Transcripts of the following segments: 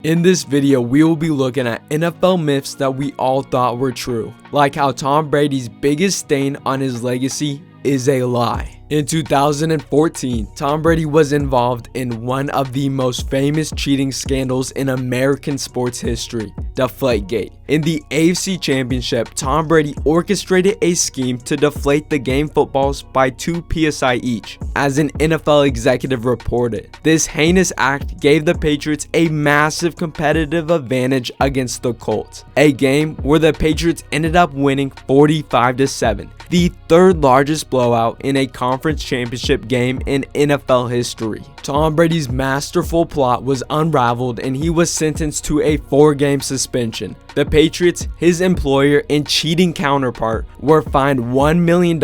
In this video, we will be looking at NFL myths that we all thought were true, like how Tom Brady's biggest stain on his legacy is a lie. In 2014, Tom Brady was involved in one of the most famous cheating scandals in American sports history, Deflategate. In the AFC Championship, Tom Brady orchestrated a scheme to deflate the game footballs by 2 psi each. As an NFL executive reported, this heinous act gave the Patriots a massive competitive advantage against the Colts, a game where the Patriots ended up winning 45-7, the third largest blowout in a conference championship game in NFL history. Tom Brady's masterful plot was unraveled and he was sentenced to a 4-game suspension. The Patriots, his employer and cheating counterpart, were fined $1 million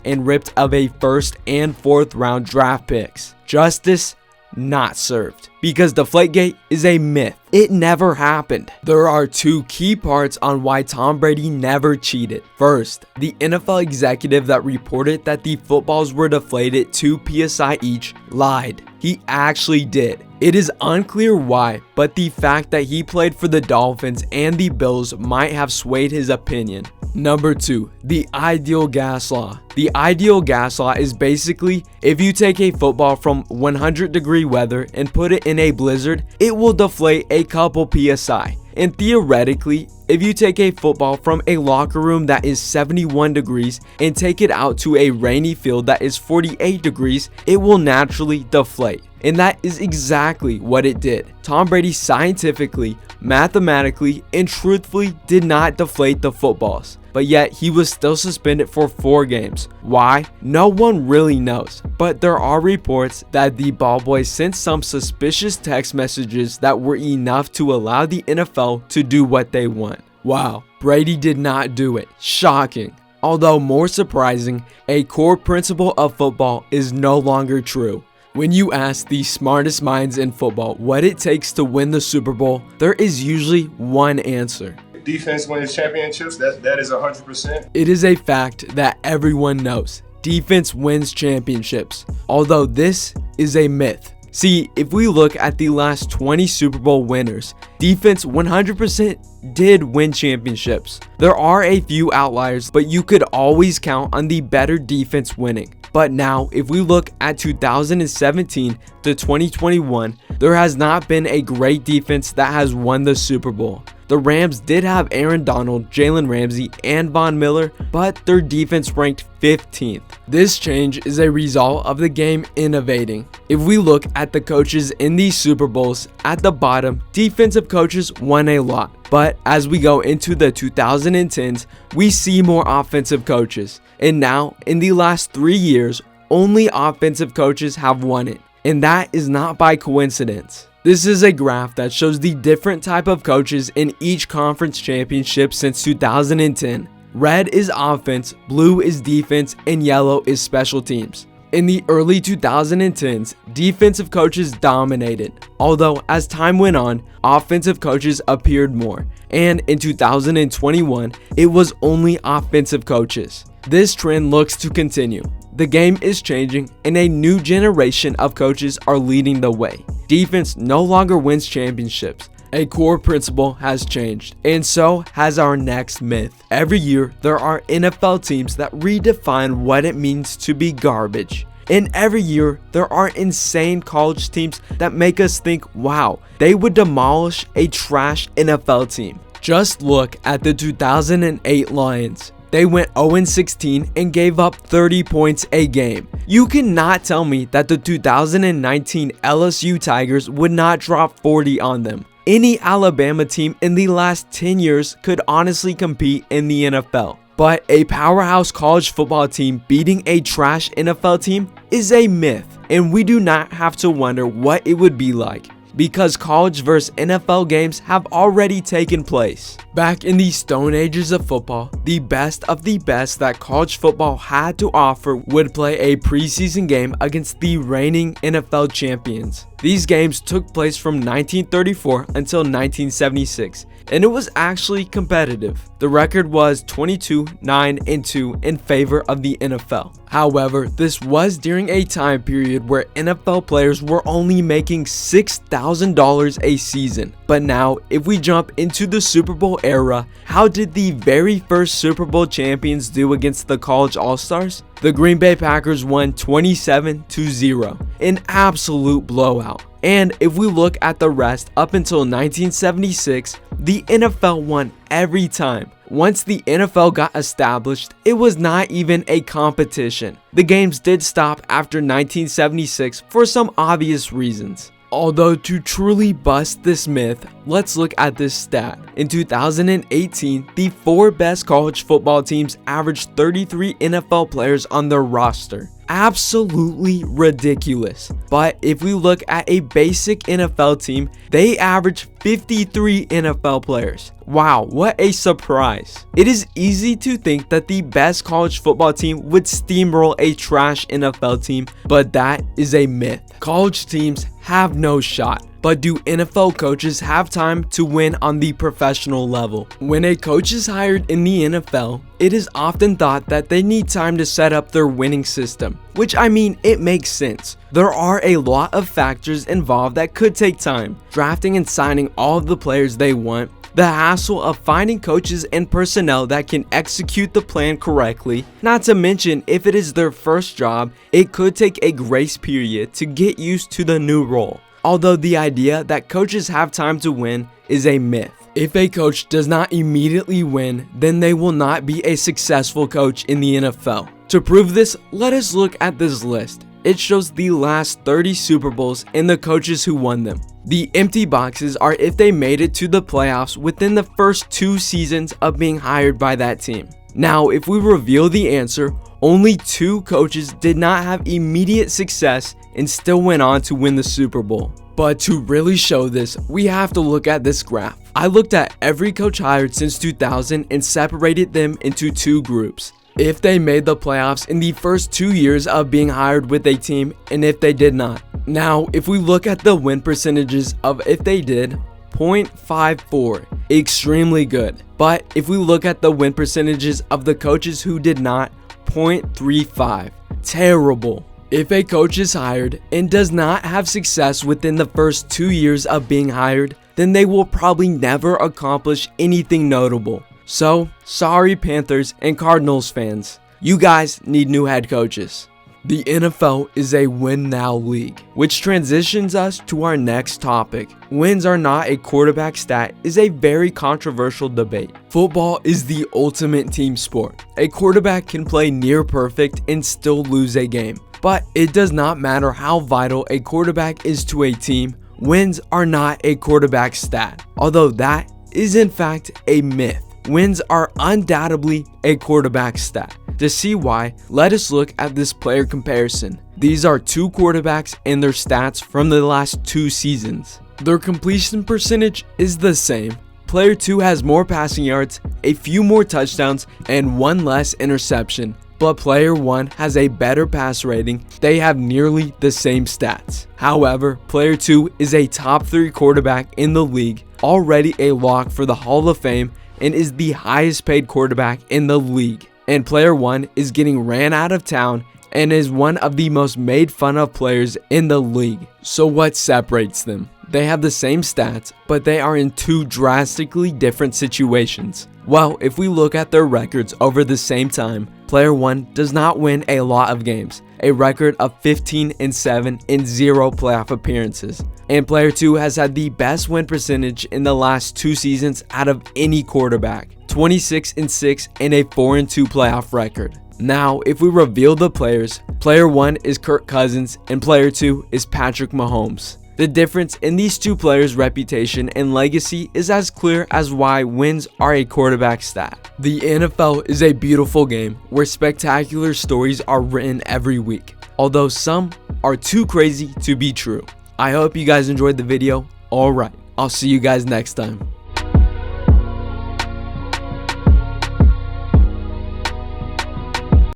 and ripped of a 1st and 4th round draft picks. Justice not served, because Deflategate is a myth. It never happened. There are 2 key parts on why Tom Brady never cheated. First, the NFL executive that reported that the footballs were deflated 2 psi each lied. He actually did. It is unclear why, but the fact that he played for the Dolphins and the Bills might have swayed his opinion. Number 2, the ideal gas law. The ideal gas law is basically if you take a football from 100-degree weather and put it in a blizzard, it will deflate a couple psi. And theoretically, if you take a football from a locker room that is 71 degrees and take it out to a rainy field that is 48 degrees, it will naturally deflate. And that is exactly what it did. Tom Brady scientifically, mathematically, and truthfully did not deflate the footballs. But yet he was still suspended for 4 games. Why? No one really knows. But there are reports that the ball boys sent some suspicious text messages that were enough to allow the NFL to do what they want. Wow, Brady did not do it. Shocking. Although more surprising, a core principle of football is no longer true. When you ask the smartest minds in football what it takes to win the Super Bowl, there is usually one answer. Defense wins championships, that is 100%. It is a fact that everyone knows. Defense wins championships, although this is a myth. See, if we look at the last 20 Super Bowl winners, defense 100% did win championships. There are a few outliers, but you could always count on the better defense winning. But now, if we look at 2017 to 2021, there has not been a great defense that has won the Super Bowl. The Rams did have Aaron Donald, Jalen Ramsey, and Von Miller, but their defense ranked 15th. This change is a result of the game innovating. If we look at the coaches in these Super Bowls, at the bottom, defensive coaches won a lot. But as we go into the 2010s, we see more offensive coaches. And now, in the last 3 years, only offensive coaches have won it. And that is not by coincidence. This is a graph that shows the different type of coaches in each conference championship since 2010. Red is offense, blue is defense, and yellow is special teams. In the early 2010s, defensive coaches dominated, although as time went on, offensive coaches appeared more, and in 2021, it was only offensive coaches. This trend looks to continue. The game is changing and a new generation of coaches are leading the way. Defense no longer wins championships. A core principle has changed, and so has our next myth. Every year, there are NFL teams that redefine what it means to be garbage. And every year, there are insane college teams that make us think, wow, they would demolish a trash NFL team. Just look at the 2008 Lions. They went 0-16 and gave up 30 points a game. You cannot tell me that the 2019 LSU Tigers would not drop 40 on them. Any Alabama team in the last 10 years could honestly compete in the NFL. But a powerhouse college football team beating a trash NFL team is a myth, and we do not have to wonder what it would be like, because college vs NFL games have already taken place. Back in the stone ages of football, the best of the best that college football had to offer would play a preseason game against the reigning NFL champions. These games took place from 1934 until 1976, and it was actually competitive. The record was 22-9-2 in favor of the NFL. However, this was during a time period where NFL players were only making $6,000 a season. But now, if we jump into the Super Bowl era, how did the very first Super Bowl champions do against the college All-Stars? The Green Bay Packers won 27-0, an absolute blowout. And if we look at the rest up until 1976, the NFL won every time. Once the NFL got established, it was not even a competition. The games did stop after 1976 for some obvious reasons. Although to truly bust this myth, let's look at this stat. In 2018, the 4 best college football teams averaged 33 NFL players on their roster. Absolutely ridiculous. But if we look at a basic NFL team, they average 53 NFL players. Wow, what a surprise. It is easy to think that the best college football team would steamroll a trash NFL team, but that is a myth. College teams have no shot. But do NFL coaches have time to win on the professional level? When a coach is hired in the NFL, it is often thought that they need time to set up their winning system, which I mean, it makes sense. There are a lot of factors involved that could take time. Drafting and signing all of the players they want, the hassle of finding coaches and personnel that can execute the plan correctly, not to mention if it is their first job, it could take a grace period to get used to the new role. Although the idea that coaches have time to win is a myth. If a coach does not immediately win, then they will not be a successful coach in the NFL. To prove this, let us look at this list. It shows the last 30 Super Bowls and the coaches who won them. The empty boxes are if they made it to the playoffs within the first 2 seasons of being hired by that team. Now, if we reveal the answer, only 2 coaches did not have immediate success and still went on to win the Super Bowl. But to really show this, we have to look at this graph. I looked at every coach hired since 2000 and separated them into 2 groups. If they made the playoffs in the first 2 years of being hired with a team, and if they did not. Now, if we look at the win percentages of if they did, 0.54, extremely good. But if we look at the win percentages of the coaches who did not, 0.35, terrible. If a coach is hired and does not have success within the first 2 years of being hired, then they will probably never accomplish anything notable. So, sorry Panthers and Cardinals fans, you guys need new head coaches. The NFL is a win now league, which transitions us to our next topic. Wins are not a quarterback stat is a very controversial debate. Football is the ultimate team sport. A quarterback can play near perfect and still lose a game. But it does not matter how vital a quarterback is to a team, wins are not a quarterback stat. Although that is in fact a myth. Wins are undoubtedly a quarterback stat. To see why, let us look at this player comparison. These are 2 quarterbacks and their stats from the last 2 seasons. Their completion percentage is the same. Player 2 has more passing yards, a few more touchdowns, and 1 less interception. But player 1 has a better pass rating. They have nearly the same stats. However, player 2 is a top 3 quarterback in the league, already a lock for the Hall of Fame, and is the highest paid quarterback in the league. And player 1 is getting ran out of town and is one of the most made fun of players in the league. So what separates them? They have the same stats, but they are in 2 drastically different situations. Well, if we look at their records over the same time, player 1 does not win a lot of games, a record of 15-7 in 0 playoff appearances. And player 2 has had the best win percentage in the last 2 seasons out of any quarterback, 26-6 and a 4-2 playoff record. Now, if we reveal the players, player 1 is Kirk Cousins and player 2 is Patrick Mahomes. The difference in these 2 players' reputation and legacy is as clear as why wins are a quarterback stat. The NFL is a beautiful game where spectacular stories are written every week, although some are too crazy to be true. I hope you guys enjoyed the video. Alright, I'll see you guys next time.